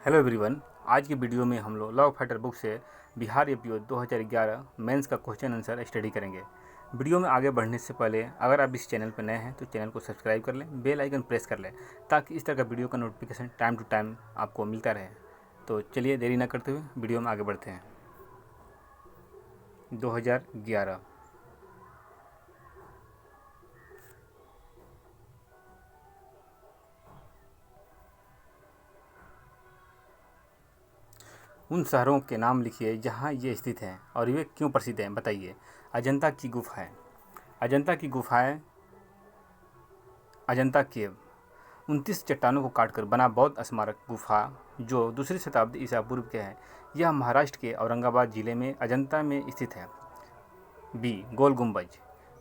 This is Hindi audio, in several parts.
Hello everyone. आज की वीडियो में हम लोग लॉ फाइटर बुक से बिहार एपीओ 2011 मेंस का क्वेश्चन आंसर स्टडी करेंगे। वीडियो में आगे बढ़ने से पहले अगर आप इस चैनल पर नए हैं तो चैनल को सब्सक्राइब कर लें, बेल आइकन प्रेस कर लें ताकि इस तरह का वीडियो का नोटिफिकेशन टाइम टू टाइम आपको मिलता रहे। तो चलिए देरी ना करते हुए वीडियो में आगे बढ़ते हैं। 2011 उन शहरों के नाम लिखिए जहाँ ये स्थित हैं और वे क्यों प्रसिद्ध हैं, बताइए। अजंता की गुफाएं। अजंता की गुफाएं, अजंता केव 29 चट्टानों को काटकर बना बौद्ध स्मारक गुफा जो दूसरी शताब्दी ईसा पूर्व के है। यह महाराष्ट्र के औरंगाबाद जिले में अजंता में स्थित है। बी गोल गुंबज।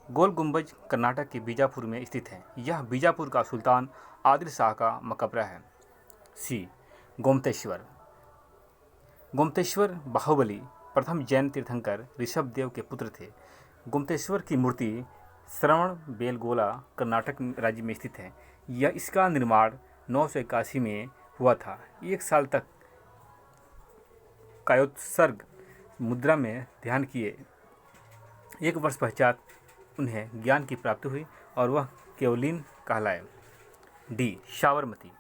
गोल गुंबज कर्नाटक के बीजापुर में स्थित है। यह बीजापुर का सुल्तान आदिल शाह का मकबरा है। सी गोमतेश्वर। गोमतेश्वर बाहुबली प्रथम जैन तीर्थंकर ऋषभ देव के पुत्र थे। गोमतेश्वर की मूर्ति श्रवण बेलगोला कर्नाटक राज्य में स्थित है। यह इसका निर्माण 981 में हुआ था। एक साल तक कायोत्सर्ग मुद्रा में ध्यान किए। एक वर्ष पश्चात उन्हें ज्ञान की प्राप्ति हुई और वह केवलिन कहलाए। डी साबरमती।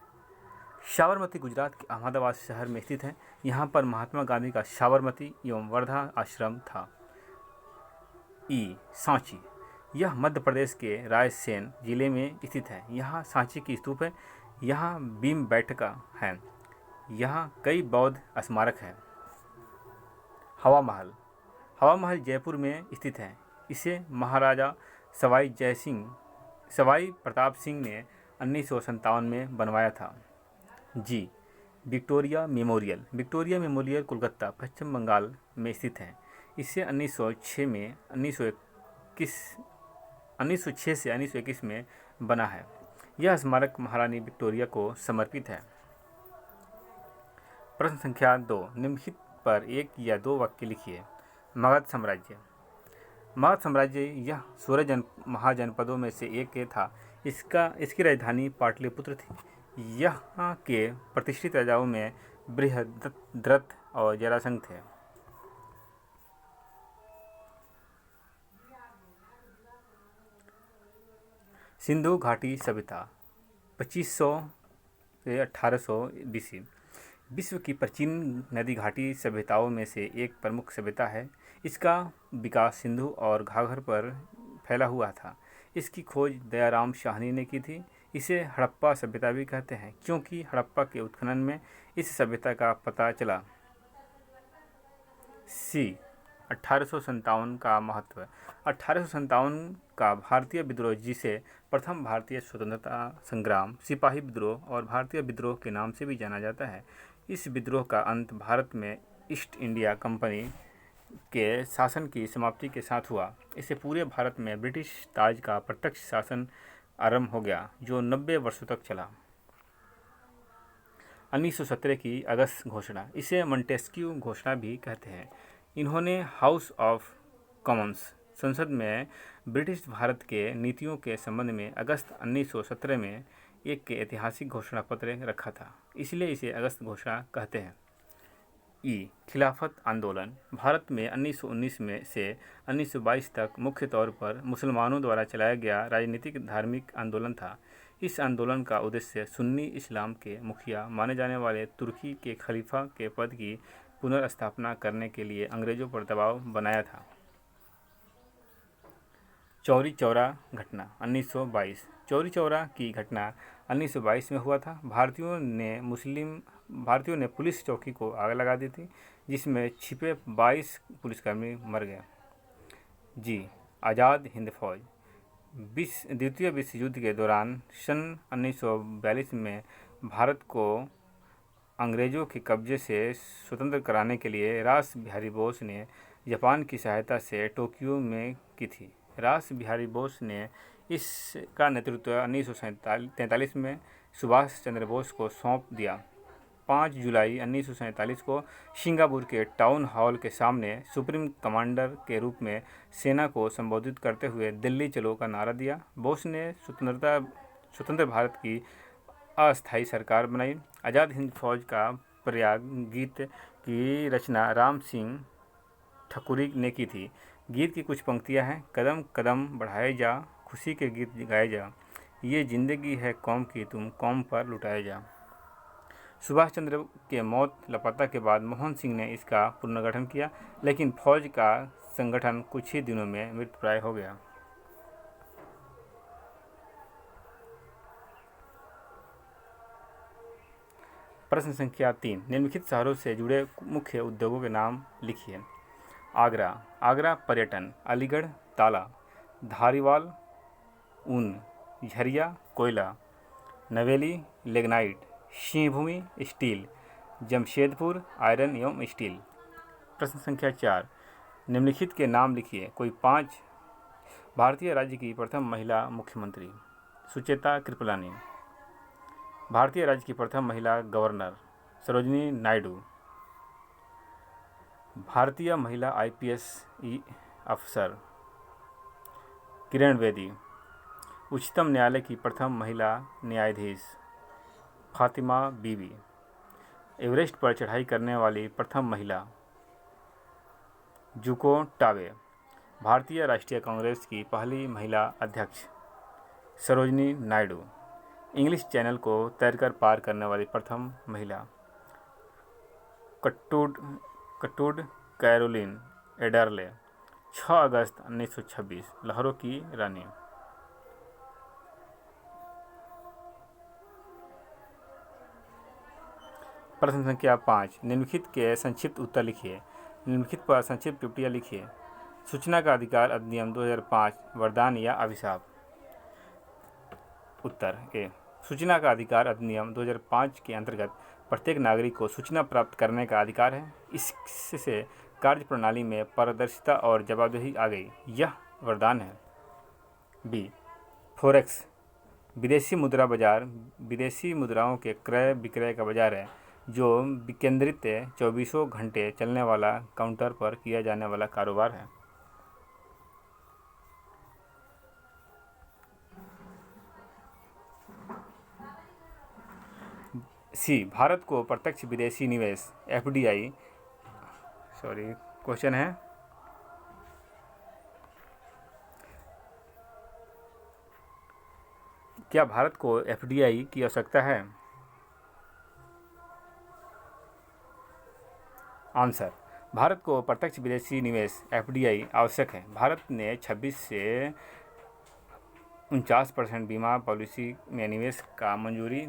साबरमती गुजरात के अहमदाबाद शहर में स्थित है। यहाँ पर महात्मा गांधी का साबरमती एवं वर्धा आश्रम था। ई सांची। यह मध्य प्रदेश के रायसेन जिले में स्थित है। यहाँ सांची की स्तूप है। यहाँ भीम बैठका है। यहाँ कई बौद्ध स्मारक हैं। हवा महल। हवा महल जयपुर में स्थित है। इसे महाराजा सवाई प्रताप सिंह ने 1957 में बनवाया था। G Victoria Memorial. Victoria Memorial Kolkata Paschim Bengal में स्थित है। इसे 1906 से 1921 में बना है। यह स्मारक महारानी विक्टोरिया को समर्पित है। प्रश्न संख्या 2, निम्नलिखित पर एक या दो वाक्य लिखिए। मगध साम्राज्य। मगध साम्राज्य यह 16 महाजनपदों में से एक था। इसकी राजधानी पाटलिपुत्र थी। यहाँ के प्रतिष्ठित राजाओं में बृहद्रथ और जरासंध थे। सिंधु घाटी सभ्यता 2500 से 1800 BC विश्व की प्राचीन नदी घाटी सभ्यताओं में से एक प्रमुख सभ्यता है। इसका विकास सिंधु और घाघर पर फैला हुआ था। इसकी खोज दयाराम साहनी ने की थी। इसे हड़प्पा सभ्यता भी कहते हैं क्योंकि हड़प्पा के उत्खनन में इस सभ्यता का पता चला। सी 1857 का महत्व। 1857 का भारतीय विद्रोह, जिसे प्रथम भारतीय स्वतंत्रता संग्राम, सिपाही विद्रोह और भारतीय विद्रोह के नाम से भी जाना जाता है। इस विद्रोह का अंत भारत में ईस्ट इंडिया कंपनी के शासन की समाप्ति के साथ हुआ। इससे पूरे भारत में ब्रिटिश ताज का प्रत्यक्ष शासन आरंभ हो गया जो 90 वर्षों तक चला। 1917 की अगस्त घोषणा, इसे मोंटेस्क्यू घोषणा भी कहते हैं। इन्होंने हाउस ऑफ कॉमन्स संसद में ब्रिटिश भारत के नीतियों के संबंध में अगस्त 1917 में एक के ऐतिहासिक घोषणा पत्र रखा था, इसलिए इसे अगस्त घोषणा कहते हैं। ई खिलाफत आंदोलन भारत में 1919 में से 1922 तक मुख्य तौर पर मुसलमानों द्वारा चलाया गया राजनीतिक धार्मिक आंदोलन था। इस आंदोलन का उद्देश्य सुन्नी इस्लाम के मुखिया माने जाने वाले तुर्की के खलीफा के पद की पुनर्स्थापना करने के लिए अंग्रेजों पर दबाव बनाया था। चौरी चौरा घटना 1922। चौरी चौरा की घटना 1922 में हुआ था। भारतीयों ने पुलिस चौकी को आग लगा दी थी, जिसमें छिपे 22 पुलिसकर्मी मर गए। जी आज़ाद हिंद फौज। द्वितीय विश्व युद्ध के दौरान सन 1942 में भारत को अंग्रेज़ों के कब्जे से स्वतंत्र कराने के लिए रास बिहारी बोस ने जापान की सहायता से टोक्यो में की थी। रास बिहारी बोस ने इसका नेतृत्व 1943 में सुभाष चंद्र बोस को सौंप दिया। 5 जुलाई 1947 को सिंगापुर के टाउन हॉल के सामने सुप्रीम कमांडर के रूप में सेना को संबोधित करते हुए दिल्ली चलो का नारा दिया। बोस ने स्वतंत्र भारत की अस्थायी सरकार बनाई। आज़ाद हिंद फौज का प्रयाग गीत की रचना राम सिंह ठकुरी ने की थी। गीत की कुछ पंक्तियां हैं। कदम कदम बढ़ाए जा, खुशी के गीत गाए जा, ये जिंदगी है कौम की, तुम कौम पर लुटाए जा। सुभाष चंद्र के मौत लापता के बाद मोहन सिंह ने इसका पुनर्गठन किया, लेकिन फौज का संगठन कुछ ही दिनों में मृतप्राय हो गया। प्रश्न संख्या 3, निम्नलिखित शहरों से जुड़े मुख्य उद्योगों के नाम लिखिए। आगरा, आगरा पर्यटन। अलीगढ़ ताला, धारीवाल ऊन, झरिया कोयला, नवेली lignite, Singhbhum steel, Jamshedpur iron एवं स्टील। प्रश्न संख्या 4, निम्नलिखित के नाम लिखिए। कोई 5 भारतीय राज्य की प्रथम महिला मुख्यमंत्री। सुचेता कृपलानी। भारतीय राज्य की प्रथम महिला गवर्नर सरोजिनी नायडू। भारतीय महिला IPS अफसर किरण बेदी। उच्चतम न्यायालय की प्रथम महिला न्यायाधीश फातिमा बीबी। एवरेस्ट पर चढ़ाई करने वाली प्रथम महिला जुको टाबे। भारतीय राष्ट्रीय कांग्रेस की पहली महिला अध्यक्ष सरोजिनी नायडू। इंग्लिश चैनल को तैरकर पार करने वाली प्रथम महिला कटूड कैरोलिन एडरले। 6 अगस्त 1926, लहरों की रानी। प्रश्न संख्या 5, निम्नलिखित के संक्षिप्त उत्तर लिखिए। निम्नलिखित पर संक्षिप्त टिप्पणियाँ लिखिए। सूचना का अधिकार अधिनियम 2005 वरदान या अभिशाप। उत्तर ए, सूचना का अधिकार अधिनियम 2005 के अंतर्गत प्रत्येक नागरिक को सूचना प्राप्त करने का अधिकार है। इससे कार्य प्रणाली में पारदर्शिता और जवाबदेही आ गई, यह वरदान है। बी, फोरेक्स विदेशी मुद्रा बाजार विदेशी मुद्राओं के क्रय विक्रय का बाजार है जो विकेंद्रित 24 घंटे चलने वाला काउंटर पर किया जाने वाला कारोबार है। सी, भारत को प्रत्यक्ष विदेशी निवेश FDI क्वेश्चन है, क्या भारत को FDI की आवश्यकता है? आंसर, भारत को प्रत्यक्ष विदेशी निवेश FDI आवश्यक है। भारत ने 26 से 49% बीमा पॉलिसी में निवेश का मंजूरी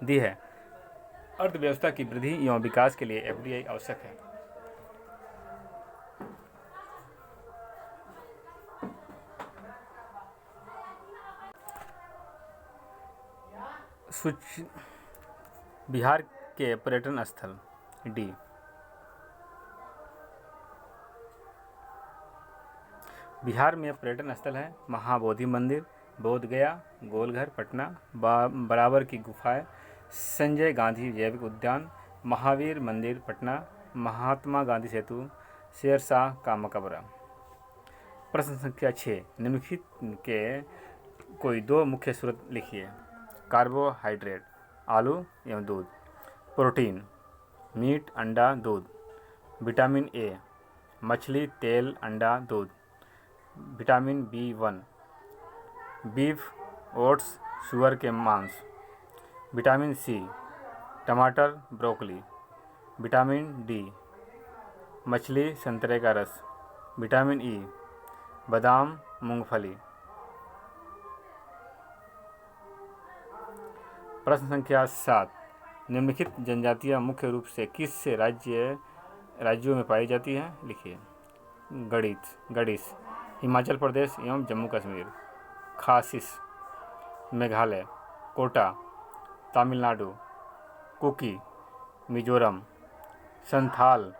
दी है। अर्थव्यवस्था की वृद्धि एवं विकास के लिए FDI आवश्यक है। बिहार के पर्यटन स्थल। डी, बिहार में पर्यटन स्थल है महाबोधि मंदिर, बोध गया, गोलघर पटना, बराबर की गुफाएं, संजय गांधी जैविक उद्यान, महावीर मंदिर पटना, महात्मा गांधी सेतु, शेरशाह का मकबरा। प्रश्न संख्या 6, निम्नलिखित के कोई 2 मुख्य स्रोत लिखिए। कार्बोहाइड्रेट आलू एवं दूध, प्रोटीन मीट अंडा दूध, विटामिन A मछली तेल अंडा दूध, विटामिन B1 बीफ ओट्स सुअर के मांस, विटामिन C टमाटर ब्रोकली, विटामिन D मछली संतरे का रस, विटामिन E बादाम मूंगफली। प्रश्न संख्या 7, निम्नलिखित जनजातियाँ मुख्य रूप से किस राज्यों में पाई जाती हैं? लिखिए। गणित हिमाचल प्रदेश एवं जम्मू कश्मीर, खासिस मेघालय, कोटा तमिलनाडु, कुकी मिजोरम, संथाल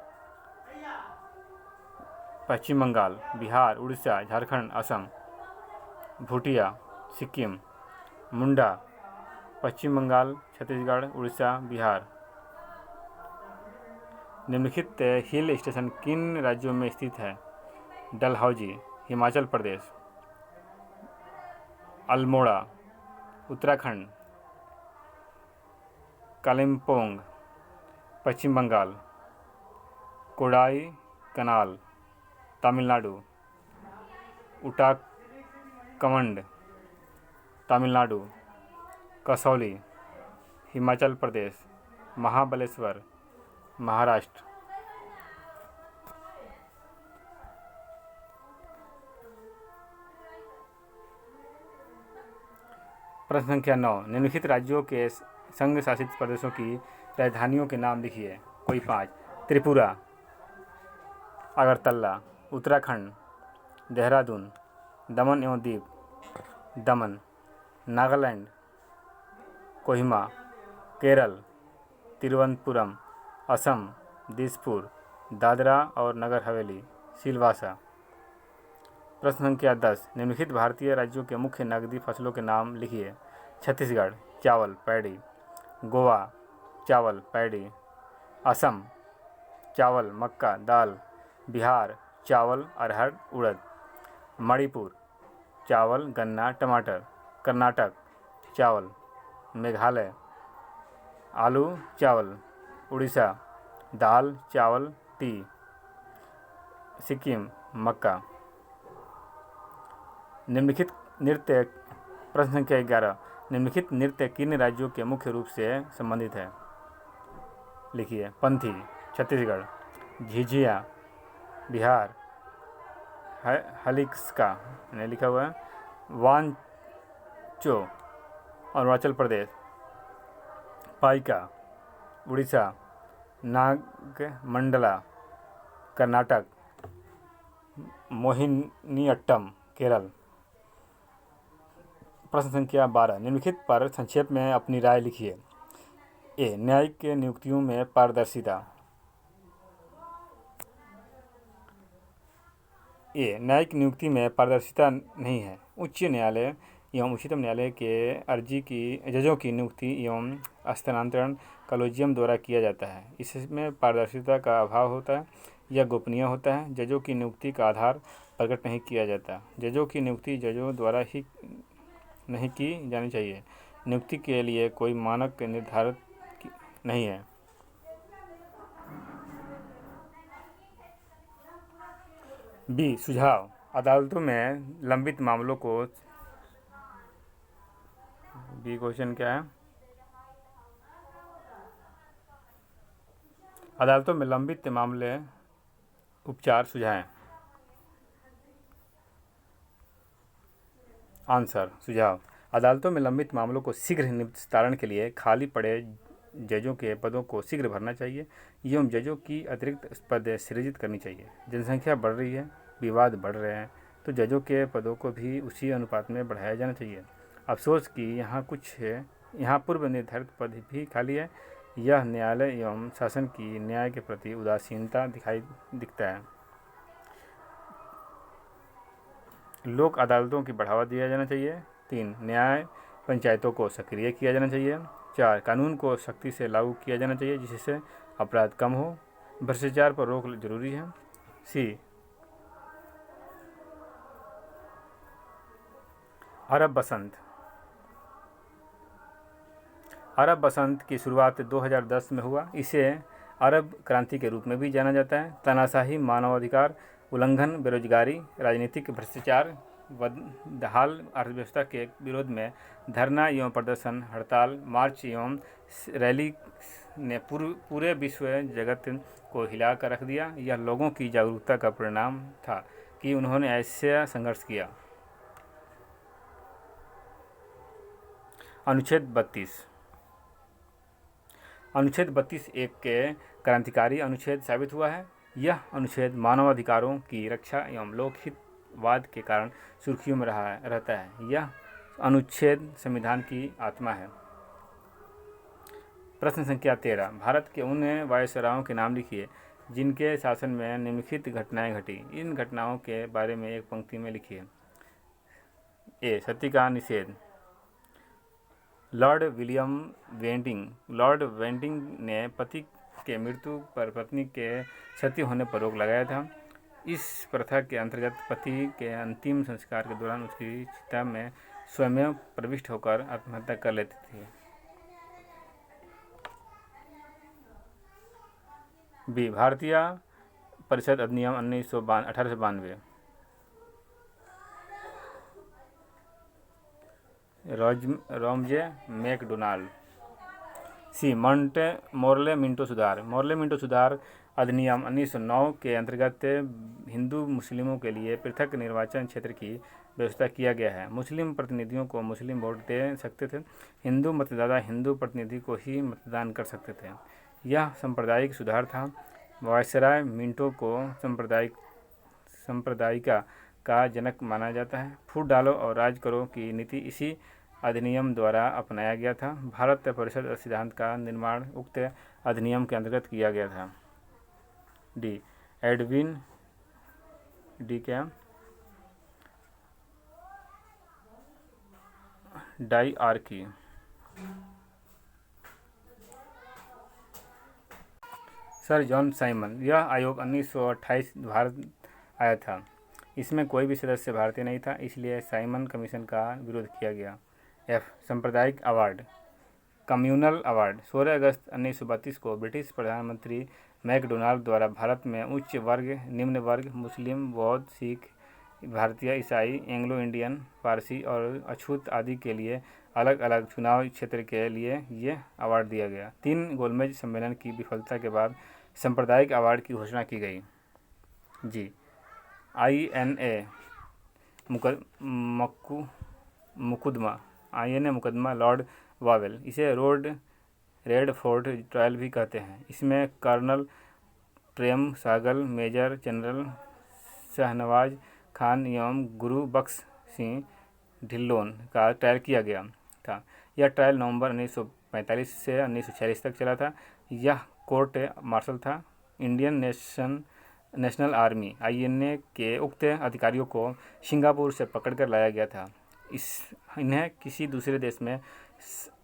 पश्चिम बंगाल, बिहार, उड़ीसा, झारखंड, असम, भूटिया सिक्किम, मुंडा पश्चिम बंगाल, छत्तीसगढ़, उड़ीसा, बिहार। निम्नलिखित हिल स्टेशन किन राज्यों में स्थित है? डलहौजी हिमाचल प्रदेश, अल्मोड़ा उत्तराखंड, कालिम्पोंग पश्चिम बंगाल, कोडाई कनाल तमिलनाडु, उटाकमंड तमिलनाडु, कसौली हिमाचल प्रदेश, महाबलेश्वर महाराष्ट्र। प्रश्न संख्या 9, निम्नलिखित राज्यों के संघ शासित प्रदेशों की राजधानियों के नाम लिखिए। कोई 5। त्रिपुरा, अगरतला, उत्तराखंड, देहरादून, दमन एवं दीव, दमन, नागालैंड, कोहिमा, केरल, तिरुवनंतपुरम, असम, दिसपुर, दादरा और नगर हवेली, सिलवासा। प्रश्न संख्या 10, निम्नलिखित भारतीय राज्यों के मुख्य नकदी फसलों के नाम लिखिए। छत्तीसगढ़, चावल पैडी, गोवा, चावल पैडी, असम, चावल मक्का दाल, बिहार, चावल अरहर उड़द, मणिपुर, चावल गन्ना टमाटर, कर्नाटक, चावल, मेघालय, आलू चावल, उड़ीसा, दाल चावल टी, सिक्किम, मक्का। निम्नलिखित नृत्य। प्रश्न संख्या 11, निम्नलिखित नृत्य किन राज्यों के मुख्य रूप से संबंधित है? लिखिए। पंथी छत्तीसगढ़, झिझिया बिहार, हलिक्सका ने लिखा हुआ है, वांचो अरुणाचल प्रदेश, पाइका उड़ीसा, नागमंडला कर्नाटक, मोहिनीअट्टम केरल। प्रश्न संख्या 12, निम्नलिखित पर संक्षेप में अपनी राय लिखिए। ए, न्यायिक नियुक्तियों में पारदर्शिता। ए, न्यायिक नियुक्ति में पारदर्शिता नहीं है। उच्च न्यायालय एवं उच्चतम न्यायालय के जजों की नियुक्ति एवं स्थानांतरण कॉलेजियम द्वारा किया जाता है। इसमें पारदर्शिता का अभाव होता है, यह गोपनीय होता है। जजों की नियुक्ति का आधार प्रकट नहीं किया जाता। जजों की नियुक्ति जजों द्वारा ही नहीं की जानी चाहिए। नियुक्ति के लिए कोई मानक निर्धारित नहीं है। बी, सुझाव। अदालतों में लंबित मामलों को बी क्वेश्चन क्या है? अदालतों में लंबित मामले उपचार सुझाएं। आंसर, सुझाव। अदालतों में लंबित मामलों को शीघ्र निस्तारण के लिए खाली पड़े जजों के पदों को शीघ्र भरना चाहिए एवं जजों की अतिरिक्त पद सृजित करनी चाहिए। जनसंख्या बढ़ रही है, विवाद बढ़ रहे हैं, तो जजों के पदों को भी उसी अनुपात में बढ़ाया जाना चाहिए। अफसोस कि यहाँ पूर्व निर्धारित पद भी खाली है। यह न्यायालय एवं शासन की न्याय के प्रति उदासीनता दिखता है। लोक अदालतों की बढ़ावा दिया जाना चाहिए। 3, न्याय पंचायतों को सक्रिय किया जाना चाहिए। 4, कानून को सख्ती से लागू किया जाना चाहिए जिससे अपराध कम हो। भ्रष्टाचार पर रोक जरूरी है। सी, अरब बसंत। अरब बसंत की शुरुआत 2010 में हुआ। इसे अरब क्रांति के रूप में भी जाना जाता है। तानाशाही, मानवाधिकार उल्लंघन, बेरोजगारी, राजनीतिक भ्रष्टाचार, बदहाल अर्थव्यवस्था के विरोध में धरना एवं प्रदर्शन, हड़ताल, मार्च एवं रैली ने पूरे विश्व जगत को हिला कर रख दिया। यह लोगों की जागरूकता का परिणाम था कि उन्होंने ऐसा संघर्ष किया। अनुच्छेद 32। अनुच्छेद 32 एक के क्रांतिकारी अनुच्छेद साबित हुआ है। यह अनुच्छेद मानवाधिकारों की रक्षा एवं लोकहितवाद के कारण सुर्खियों में रहता है। यह अनुच्छेद संविधान की आत्मा है। प्रश्न संख्या 13, भारत के उन वायसरायों के नाम लिखिए जिनके शासन में निम्नलिखित घटनाएं घटी। इन घटनाओं के बारे में एक पंक्ति में लिखिए। ए, सती का निषेध। लॉर्ड विलियम वेंटिंग। लॉर्ड वेंटिंग ने पति के मृत्यु पर पत्नी के सती होने पर रोक लगाया था। इस प्रथा के अंतर्गत पति के अंतिम संस्कार के दौरान उसकी चिता में स्वयं प्रविष्ट होकर आत्महत्या कर लेती थी। बी भारतीय परिषद अधिनियम 1892, रॉमजे मैकडोनाल्ड। सी मोर्ले मिंटो सुधार। मोर्ले मिंटो सुधार अधिनियम 1909 के अंतर्गत हिंदू मुस्लिमों के लिए पृथक निर्वाचन क्षेत्र की व्यवस्था किया गया है। मुस्लिम प्रतिनिधियों को मुस्लिम वोट दे सकते थे, हिंदू मतदाता हिंदू प्रतिनिधि को ही मतदान कर सकते थे। यह सांप्रदायिक सुधार था। वायसराय मिंटो को सांप्रदायिकता का जनक माना जाता है। फूट डालो और राज करो की नीति इसी अधिनियम द्वारा अपनाया गया था। भारत परिषद सिद्धांत का निर्माण उक्त अधिनियम के अंतर्गत किया गया था। डी एडविन डी क्या डायआर्की। Sir John Simon. यह आयोग 1928 भारत आया था। इसमें कोई भी सदस्य भारतीय नहीं था, इसलिए साइमन कमीशन का विरोध किया गया। एफ सांप्रदायिक अवार्ड। कम्युनल अवार्ड 16 अगस्त 1932 को ब्रिटिश प्रधानमंत्री मैकडोनाल्ड द्वारा भारत में उच्च वर्ग, निम्न वर्ग, मुस्लिम, बौद्ध, सिख, भारतीय, ईसाई, एंग्लो इंडियन, पारसी और अछूत आदि के लिए अलग अलग चुनाव क्षेत्र के लिए ये अवार्ड दिया गया। 3 गोलमेज सम्मेलन की विफलता के बाद सांप्रदायिक अवार्ड की घोषणा की गई। जी INA मुकदमा लॉर्ड वावेल। इसे रेड फोर्ट ट्रायल भी कहते हैं। इसमें कर्नल प्रेम सागल, मेजर जनरल शाहनवाज खान एवं गुरु बख्श सिंह ढिल्लोन का ट्रायल किया गया था। यह ट्रायल नवंबर 1945 से 1946 तक चला था। यह कोर्ट मार्शल था। इंडियन नेशनल आर्मी INA के उक्त अधिकारियों को सिंगापुर से पकड़कर लाया गया था। इन्हें किसी दूसरे देश में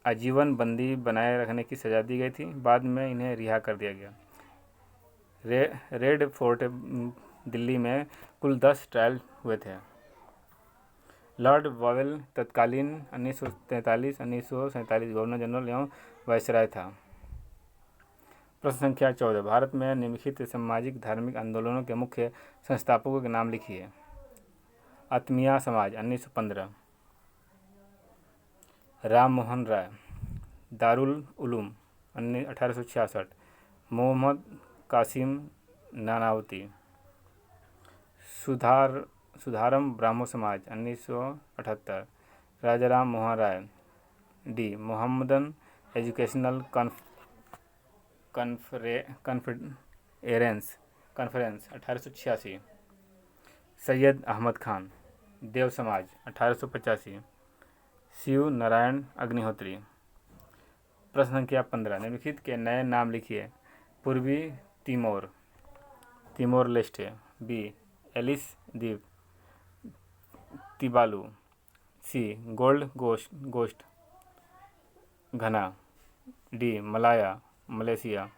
आजीवन बंदी बनाए रखने की सज़ा दी गई थी। बाद में इन्हें रिहा कर दिया गया। रेड फोर्ट दिल्ली में कुल 10 ट्रायल हुए थे। लॉर्ड वावेल तत्कालीन 1943-1947 गवर्नर जनरल एवं वायसराय था। प्रश्न संख्या 14। भारत में निम्नलिखित सामाजिक धार्मिक आंदोलनों के मुख्य संस्थापकों के नाम लिखिए। आत्मीय समाज 1915, Ram Mohan Roy. Darul Uloom 1866, Mohammad Qasim Nanavati. सुधारम Brahmo Samaj 1978, Rajaram Mohan Roy. D Mohammedan Educational Conference 1886, Syed Ahmad Khan. Dev Samaj 1885, Shiv Narayan Agnihotri. प्रश्न संख्या 15। निम्नलिखित के नए नाम लिखिए। पूर्वी तिमोर लेस्टे। बी एलिस द्वीप, Tuvalu. C Gold Coast Ghana. D Malaya Malaysia.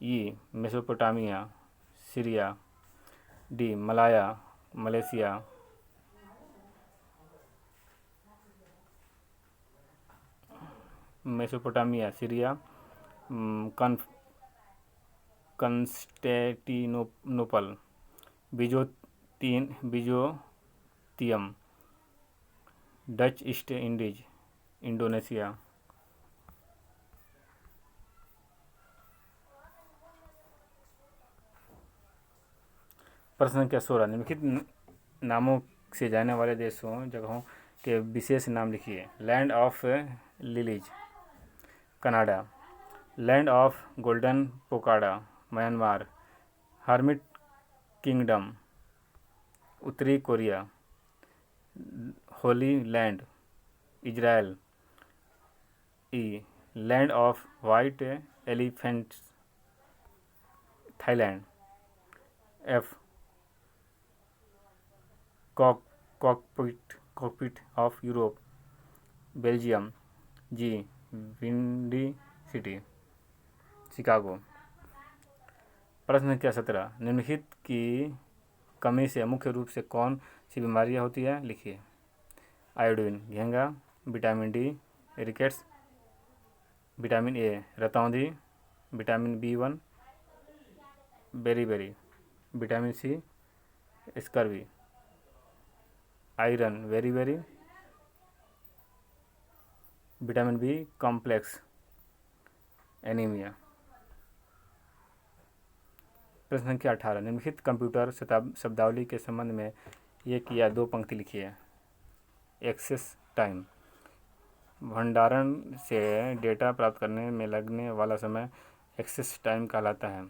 E Mesopotamia Syria. D Malaya Malaysia. Mesopotamia Syria. Constantinople. Byzantium Dutch East Indies Indonesia. प्रश्न संख्या 16। निम्नलिखित नामों से जाने वाले देशों जगहों के विशेष नाम लिखिए। Land of lilies Canada. Land of golden pagoda Myanmar. Hermit kingdom उत्तरी Korea. Holy land Israel. E land of white elephants Thailand. F cockpit of Europe Belgium. G windy city Chicago. प्रश्न संख्या 17। निम्नलिखित की कमी से मुख्य रूप से कौन सी बीमारियां होती है लिखिए। आयोडीन घेंगा। Vitamin D rickets. Vitamin A रतौंधी। Vitamin B1 beri, vitamin C scurvy, iron वेरी, विटामिन बी कॉम्प्लेक्स एनीमिया। प्रश्न संख्या 18, निम्नलिखित कंप्यूटर शब्दावली के संबंध में एक या दो पंक्ति लिखिए। एक्सेस टाइम, भंडारण से डेटा प्राप्त करने में लगने वाला समय एक्सेस टाइम कहलाता है।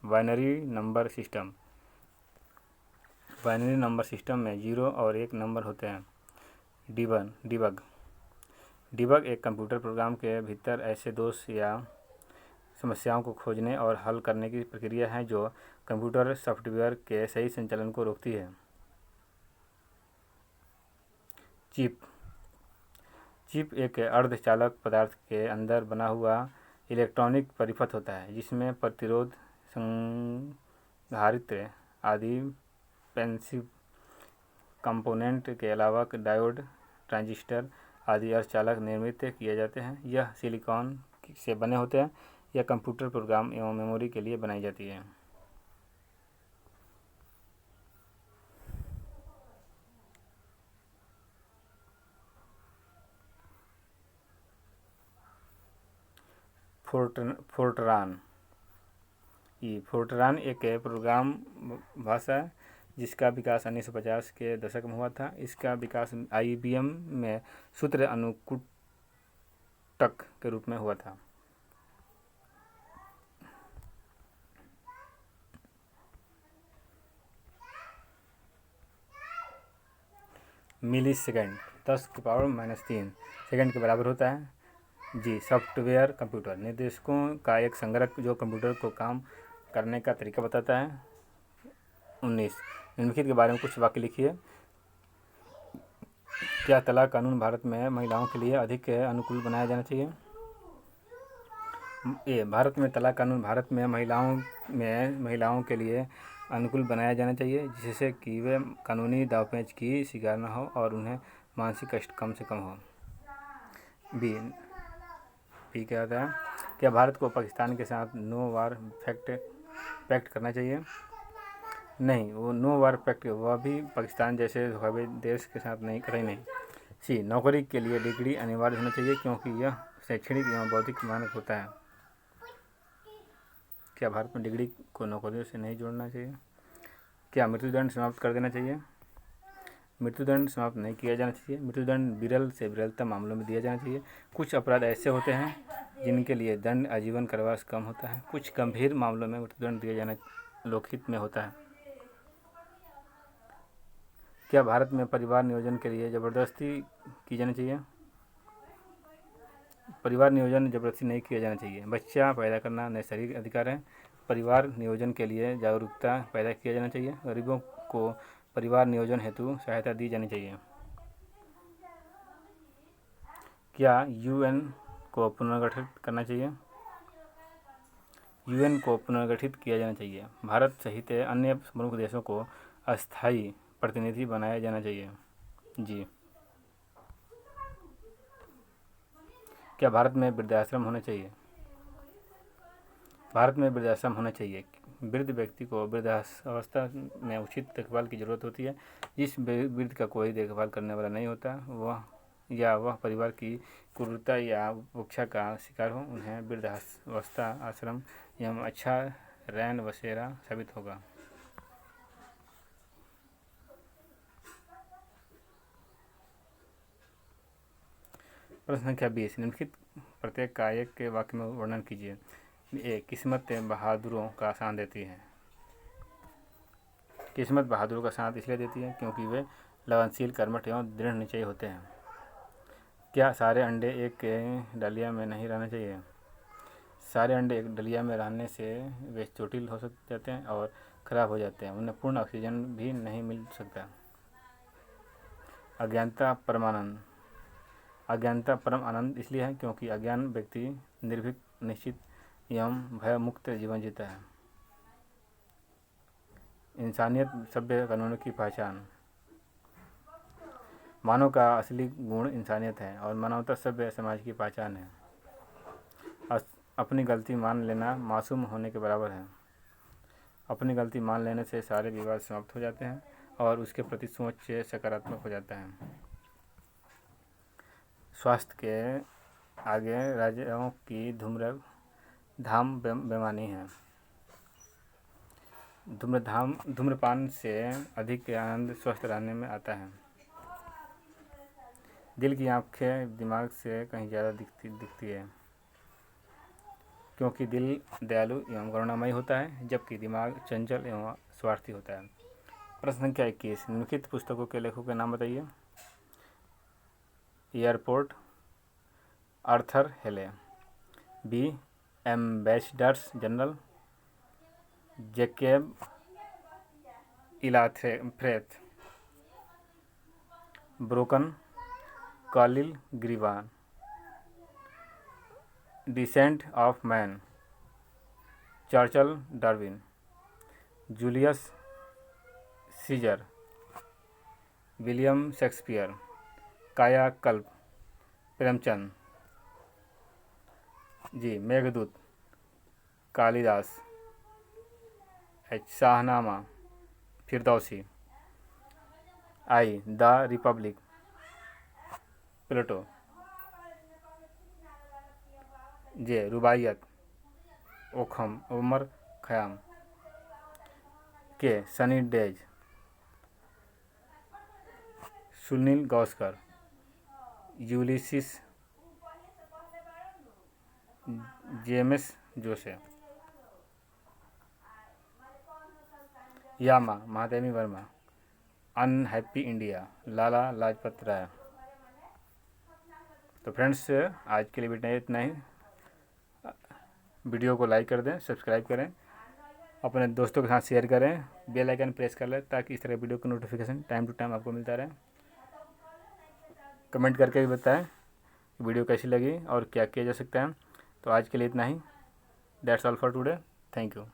Binary number system, binary number system में 0 और 1 नंबर होते हैं। डिबग एक कंप्यूटर प्रोग्राम के भीतर ऐसे दोष या समस्याओं को खोजने और हल करने की प्रक्रिया है जो कंप्यूटर सॉफ्टवेयर के सही संचालन को रोकती है। चिप एक अर्धचालक पदार्थ के अंदर बना हुआ इलेक्ट्रॉनिक परिपथ होता है जिसमें प्रतिरोध, संधारित्र आदि पैसिव कंपोनेंट के अलावा डायोड, ट्रांजिस्टर आदि अर्धचालक निर्मित किए जाते हैं। यह सिलिकॉन से बने होते हैं। यह कंप्यूटर प्रोग्राम एवं मेमोरी के लिए बनाई जाती है। फोर्ट्रान एक प्रोग्राम भाषा है जिसका विकास 1950 के दशक में हुआ था। इसका विकास IBM में सूत्र अनुकूटक के रूप में हुआ था। मिली सेकेंड 10⁻³ सेकेंड के बराबर होता है। जी, सॉफ्टवेयर कंप्यूटर निर्देशकों का एक संग्रह जो कंप्यूटर को काम करने का तरीका बताता है। 19, निम्नलिखित के बारे में कुछ वाक्य लिखिए। क्या तलाक कानून भारत में महिलाओं के लिए अधिक अनुकूल बनाया जाना चाहिए? भारत में तलाक कानून भारत में महिलाओं के लिए अनुकूल बनाया जाना चाहिए जिससे कि वे कानूनी दावपेच की शिकार न हो और उन्हें मानसिक कष्ट कम से कम हो। बी क्या होता है? क्या भारत को पाकिस्तान के साथ नो वार पैक्ट करना चाहिए? नहीं, वो नो वार पैक्ट वह भी पाकिस्तान जैसे धोखाधड़ी देश के साथ नहीं। सी, नौकरी के लिए डिग्री अनिवार्य होना चाहिए क्योंकि यह शैक्षणिक एवं बौद्धिक मानक होता है। क्या भारत में डिग्री को नौकरियों से नहीं जोड़ना चाहिए? क्या मृत्युदंड समाप्त कर देना चाहिए? मृत्युदंड समाप्त नहीं किया जाना चाहिए। मृत्युदंड विरल से विरलतम मामलों में दिया जाना चाहिए। कुछ अपराध ऐसे होते हैं जिनके लिए दंड आजीवन कारावास कम होता है। कुछ गंभीर मामलों में मृत्युदंड दिया जाना लोकहित में होता है। क्या भारत में परिवार नियोजन के लिए जबरदस्ती की जानी चाहिए? परिवार नियोजन जबरदस्ती नहीं किया जाना चाहिए। बच्चा पैदा करना नैसर्गिक अधिकार है। परिवार नियोजन के लिए जागरूकता पैदा किया जाना चाहिए। गरीबों को परिवार नियोजन हेतु सहायता दी जानी चाहिए। क्या UN को पुनर्गठित करना चाहिए? UN को पुनर्गठित किया जाना चाहिए। भारत सहित अन्य प्रमुख देशों को अस्थायी प्रतिनिधि बनाया जाना चाहिए। जी, क्या भारत में वृद्धाश्रम होना चाहिए? भारत में वृद्धाश्रम होना चाहिए। वृद्ध व्यक्ति को वृद्धावस्था में उचित देखभाल की जरूरत होती है। जिस वृद्ध का कोई देखभाल करने वाला नहीं होता वह परिवार की क्रूरता या उपेक्षा का शिकार हो, उन्हें वृद्धावस्था आश्रम एवं अच्छा रैन बसेरा साबित होगा। प्रश्न संख्या 20, निम्नलिखित प्रत्येक का एक के वाक्य में वर्णन कीजिए। किस्मत बहादुरों का साथ देती है। किस्मत बहादुरों का साथ इसलिए देती है क्योंकि वे लगनशील, कर्मठ एवं दृढ़ निश्चयी होते हैं। क्या सारे अंडे एक डालिया में नहीं रहना चाहिए? सारे अंडे एक डालिया में रहने से वे चोटिल हो जाते हैं और खराब हो जाते हैं। उन्हें पूर्ण ऑक्सीजन भी नहीं मिल सकता। अज्ञानता परम आनंद इसलिए है क्योंकि अज्ञान व्यक्ति निर्भीक, निश्चित एवं भयमुक्त जीवन जीता है। इंसानियत सभ्य कानूनों की पहचान। मानव का असली गुण इंसानियत है और मानवता सभ्य समाज की पहचान है। अपनी गलती मान लेना मासूम होने के बराबर है। अपनी गलती मान लेने से सारे विवाद समाप्त हो जाते हैं और उसके प्रति सोच सकारात्मक हो जाता है। स्वास्थ्य के आगे राज्यों की धूम्रधाम बेईमानी है। धूम्रपान से अधिक आनंद स्वस्थ रहने में आता है। दिल की आंखें दिमाग से कहीं ज़्यादा दिखती है, क्योंकि दिल दयालु एवं करुणामयी होता है, जबकि दिमाग चंचल एवं स्वार्थी होता है। प्रश्न संख्या 21, निम्नलिखित पुस्तकों के लेखकों के नाम बताइए। Airport, Arthur Hailey. B, ambassadors general, Jacob इलाफ्रेथ। Broken, Kahlil Gibran. Descent of Man, Charles Darwin. Julius Caesar, William Shakespeare. Kayakalp, Premchand. G, Meghdoot, Kalidas. Shahnama, Firdausi. I, the Republic, Plato. J, Rubaiyat, Omar Khayyam. K, Sunny Days, Sunil Gavaskar. Ulysses, James Joyce. Yama, Mahadevi Verma. Unhappy India, Lala Lajpat Rai. तो फ्रेंड्स, आज के लिए इतना ही। वीडियो को लाइक कर दें, सब्सक्राइब करें, अपने दोस्तों के साथ शेयर करें, बेल आइकन प्रेस कर लें ताकि इस तरह वीडियो का नोटिफिकेशन टाइम टू टाइम आपको मिलता रहे। कमेंट करके भी बताएं वीडियो कैसी लगी और क्या किया जा सकता है। तो आज के लिए इतना ही। That's all for today. Thank you.